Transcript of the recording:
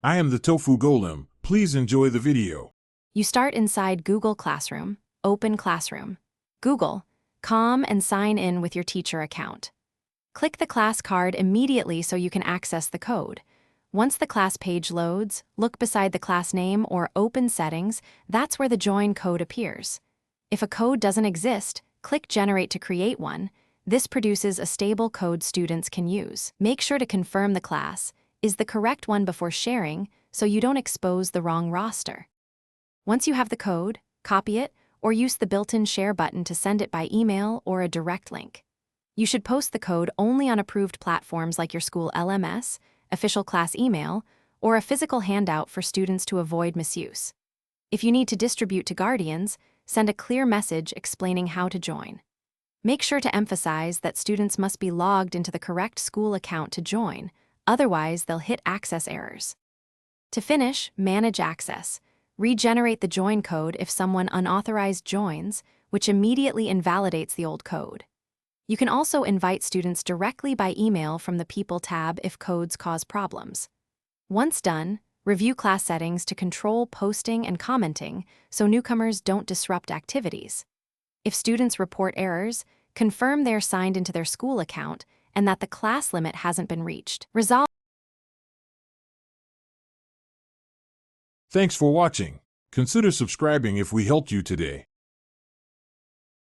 I am the Tofu Golem. Please enjoy the video. You start inside Google Classroom, open Classroom. Google.com and sign in with your teacher account. Click the class card immediately so you can access the code. Once the class page loads, look beside the class name or Open Settings. That's where the join code appears. If a code doesn't exist, click Generate to create one. This produces a stable code students can use. Make sure to confirm the class is the correct one before sharing so you don't expose the wrong roster. Once you have the code, copy it or use the built-in share button to send it by email or a direct link. You should post the code only on approved platforms like your school LMS, official class email, or a physical handout for students to avoid misuse. If you need to distribute to guardians, send a clear message explaining how to join. Make sure to emphasize that students must be logged into the correct school account to join, otherwise they'll hit access errors. To finish, manage access. Regenerate the join code if someone unauthorized joins, which immediately invalidates the old code. You can also invite students directly by email from the People tab if codes cause problems. Once done, review class settings to control posting and commenting so newcomers don't disrupt activities. If students report errors, confirm they're signed into their school account and that the class limit hasn't been reached. Resolve. Thanks for watching. Consider subscribing if we helped you today.